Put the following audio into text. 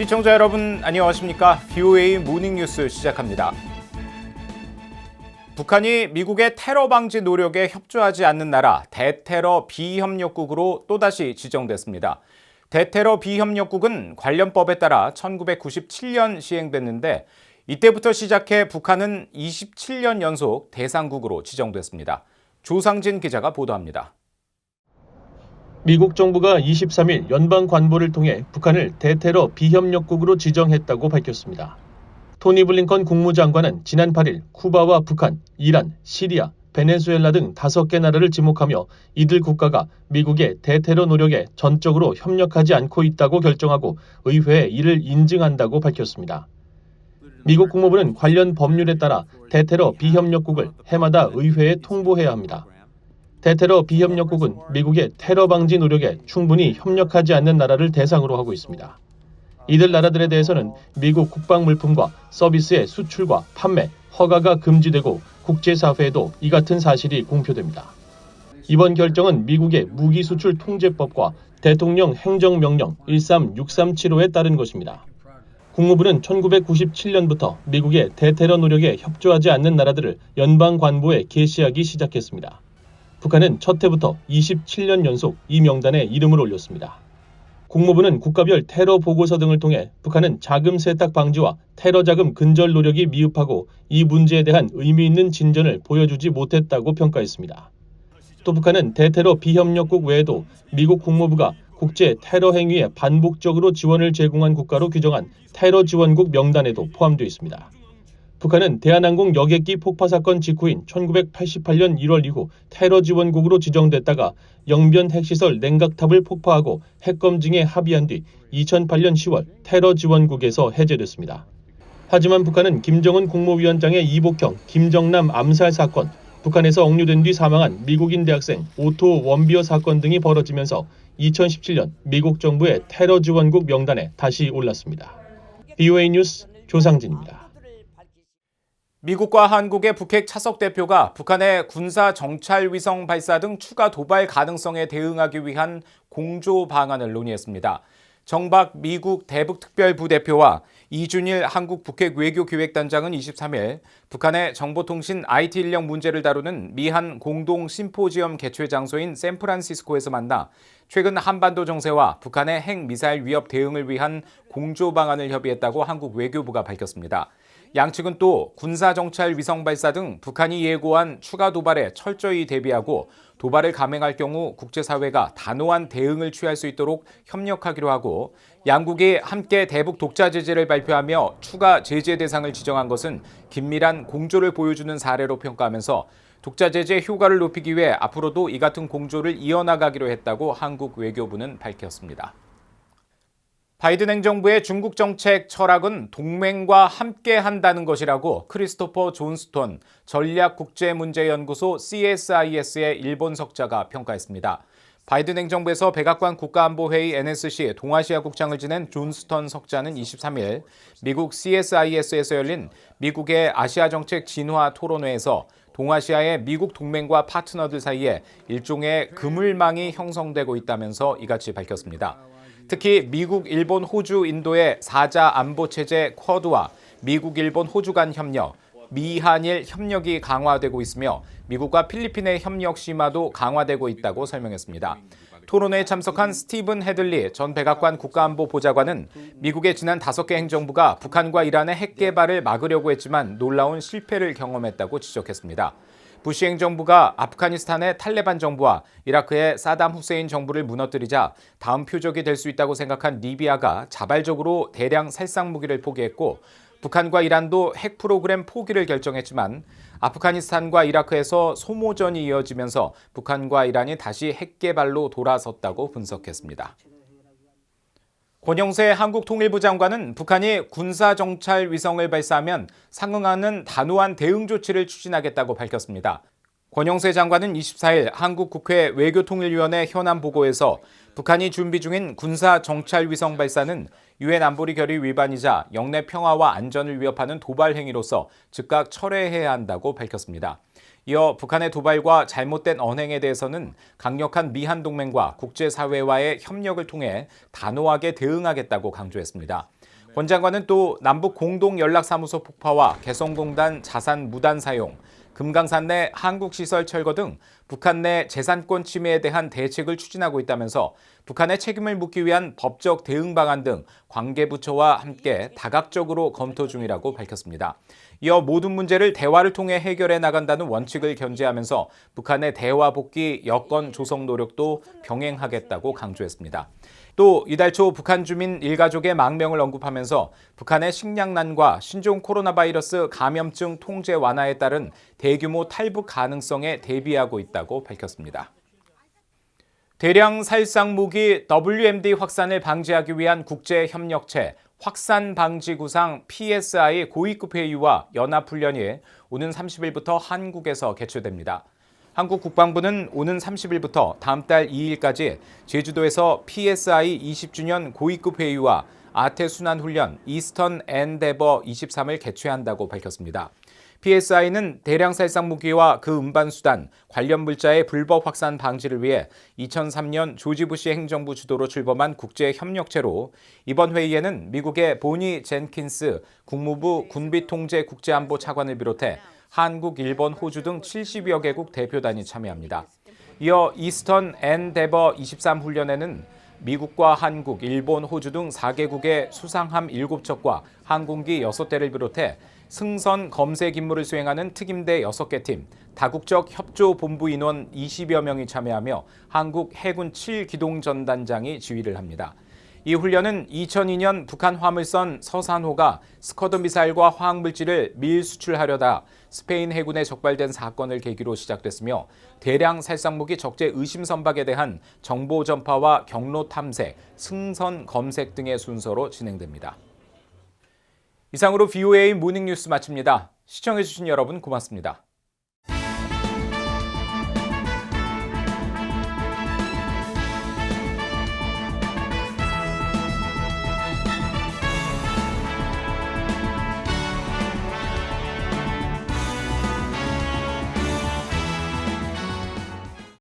시청자 여러분 안녕하십니까? VOA 모닝뉴스 시작합니다. 북한이 미국의 테러 방지 노력에 협조하지 않는 나라 대테러 비협력국으로 또다시 지정됐습니다. 대테러 비협력국은 관련법에 따라 1997년 시행됐는데 이때부터 시작해 북한은 27년 연속 대상국으로 지정됐습니다. 조상진 기자가 보도합니다. 미국 정부가 23일 연방 관보를 통해 북한을 대테러 비협력국으로 지정했다고 밝혔습니다. 토니 블링컨 국무장관은 지난 8일 쿠바와 북한, 이란, 시리아, 베네수엘라 등 5개 나라를 지목하며 이들 국가가 미국의 대테러 노력에 전적으로 협력하지 않고 있다고 결정하고 의회에 이를 인증한다고 밝혔습니다. 미국 국무부는 관련 법률에 따라 대테러 비협력국을 해마다 의회에 통보해야 합니다. 대테러 비협력국은 미국의 테러 방지 노력에 충분히 협력하지 않는 나라를 대상으로 하고 있습니다. 이들 나라들에 대해서는 미국 국방물품과 서비스의 수출과 판매, 허가가 금지되고 국제사회에도 이 같은 사실이 공표됩니다. 이번 결정은 미국의 무기수출 통제법과 대통령 행정명령 13637호에 따른 것입니다. 국무부는 1997년부터 미국의 대테러 노력에 협조하지 않는 나라들을 연방관보에 게시하기 시작했습니다. 북한은 첫 해부터 27년 연속 이 명단에 이름을 올렸습니다. 국무부는 국가별 테러 보고서 등을 통해 북한은 자금 세탁 방지와 테러 자금 근절 노력이 미흡하고 이 문제에 대한 의미 있는 진전을 보여주지 못했다고 평가했습니다. 또 북한은 대테러 비협력국 외에도 미국 국무부가 국제 테러 행위에 반복적으로 지원을 제공한 국가로 규정한 테러 지원국 명단에도 포함되어 있습니다. 북한은 대한항공 여객기 폭파 사건 직후인 1988년 1월 이후 테러 지원국으로 지정됐다가 영변 핵시설 냉각탑을 폭파하고 핵검증에 합의한 뒤 2008년 10월 테러 지원국에서 해제됐습니다. 하지만 북한은 김정은 국무위원장의 이복형 김정남 암살 사건, 북한에서 억류된 뒤 사망한 미국인 대학생 오토 원비어 사건 등이 벌어지면서 2017년 미국 정부의 테러 지원국 명단에 다시 올랐습니다. VOA 뉴스 조상진입니다. 미국과 한국의 북핵 차석 대표가 북한의 군사 정찰 위성 발사 등 추가 도발 가능성에 대응하기 위한 공조 방안을 논의했습니다. 정박 미국 대북특별부대표와 이준일 한국 북핵 외교기획단장은 23일 북한의 정보통신 IT 인력 문제를 다루는 미한 공동 심포지엄 개최 장소인 샌프란시스코에서 만나 최근 한반도 정세와 북한의 핵미사일 위협 대응을 위한 공조 방안을 협의했다고 한국 외교부가 밝혔습니다. 양측은 또 군사정찰 위성 발사 등 북한이 예고한 추가 도발에 철저히 대비하고 도발을 감행할 경우 국제사회가 단호한 대응을 취할 수 있도록 협력하기로 하고 양국이 함께 대북 독자 제재를 발표하며 추가 제재 대상을 지정한 것은 긴밀한 공조를 보여주는 사례로 평가하면서 독자 제재 효과를 높이기 위해 앞으로도 이 같은 공조를 이어나가기로 했다고 한국 외교부는 밝혔습니다. 바이든 행정부의 중국 정책 철학은 동맹과 함께 한다는 것이라고 크리스토퍼 존스톤 전략국제문제연구소 CSIS의 일본 석자가 평가했습니다. 바이든 행정부에서 백악관 국가안보회의 NSC 동아시아 국장을 지낸 존스턴 석자는 23일 미국 CSIS에서 열린 미국의 아시아 정책 진화 토론회에서 동아시아의 미국 동맹과 파트너들 사이에 일종의 그물망이 형성되고 있다면서 이같이 밝혔습니다. 특히 미국, 일본, 호주, 인도의 4자 안보체제 쿼드와 미국, 일본, 호주 간 협력, 미한일 협력이 강화되고 있으며 미국과 필리핀의 협력 심화도 강화되고 있다고 설명했습니다. 토론회에 참석한 스티븐 헤들리 전 백악관 국가안보 보좌관은 미국의 지난 5개 행정부가 북한과 이란의 핵 개발을 막으려고 했지만 놀라운 실패를 경험했다고 지적했습니다. 부시 행정부가 아프가니스탄의 탈레반 정부와 이라크의 사담 후세인 정부를 무너뜨리자 다음 표적이 될 수 있다고 생각한 리비아가 자발적으로 대량 살상 무기를 포기했고 북한과 이란도 핵 프로그램 포기를 결정했지만 아프가니스탄과 이라크에서 소모전이 이어지면서 북한과 이란이 다시 핵 개발로 돌아섰다고 분석했습니다. 권영세 한국통일부 장관은 북한이 군사정찰 위성을 발사하면 상응하는 단호한 대응 조치를 추진하겠다고 밝혔습니다. 권영세 장관은 24일 한국국회 외교통일위원회 현안 보고에서 북한이 준비 중인 군사정찰 위성 발사는 유엔 안보리 결의 위반이자 영내 평화와 안전을 위협하는 도발 행위로서 즉각 철회해야 한다고 밝혔습니다. 이어 북한의 도발과 잘못된 언행에 대해서는 강력한 미한 동맹과 국제사회와의 협력을 통해 단호하게 대응하겠다고 강조했습니다. 권 장관은 또 남북 공동연락사무소 폭파와 개성공단 자산 무단 사용, 금강산 내 한국시설 철거 등 북한 내 재산권 침해에 대한 대책을 추진하고 있다면서 북한의 책임을 묻기 위한 법적 대응 방안 등 관계부처와 함께 다각적으로 검토 중이라고 밝혔습니다. 이어 모든 문제를 대화를 통해 해결해 나간다는 원칙을 견지하면서 북한의 대화 복귀 여건 조성 노력도 병행하겠다고 강조했습니다. 또 이달 초 북한 주민 일가족의 망명을 언급하면서 북한의 식량난과 신종 코로나 바이러스 감염증 통제 완화에 따른 대규모 탈북 가능성에 대비하고 있다고 밝혔습니다. 대량 살상 무기 WMD 확산을 방지하기 위한 국제협력체 확산방지구상 PSI 고위급 회의와 연합훈련이 오는 30일부터 한국에서 개최됩니다. 한국 국방부는 오는 30일부터 다음 달 2일까지 제주도에서 PSI 20주년 고위급 회의와 아태순환훈련 이스턴 엔데버 23을 개최한다고 밝혔습니다. PSI는 대량 살상 무기와 그 운반수단, 관련 물자의 불법 확산 방지를 위해 2003년 조지 부시 행정부 주도로 출범한 국제협력체로 이번 회의에는 미국의 보니 젠킨스 국무부 군비통제 국제안보 차관을 비롯해 한국, 일본, 호주 등 70여 개국 대표단이 참여합니다. 이어 이스턴 엔데버 23 훈련에는 미국과 한국, 일본, 호주 등 4개국의 수상함 7척과 항공기 6대를 비롯해 승선 검색 임무를 수행하는 특임대 6개 팀, 다국적 협조 본부 인원 20여 명이 참여하며 한국 해군 7기동전단장이 지휘를 합니다. 이 훈련은 2002년 북한 화물선 서산호가 스커드 미사일과 화학물질을 밀수출하려다 스페인 해군에 적발된 사건을 계기로 시작됐으며 대량 살상무기 적재 의심 선박에 대한 정보 전파와 경로 탐색, 승선 검색 등의 순서로 진행됩니다. 이상으로 VOA 모닝뉴스 마칩니다. 시청해주신 여러분 고맙습니다.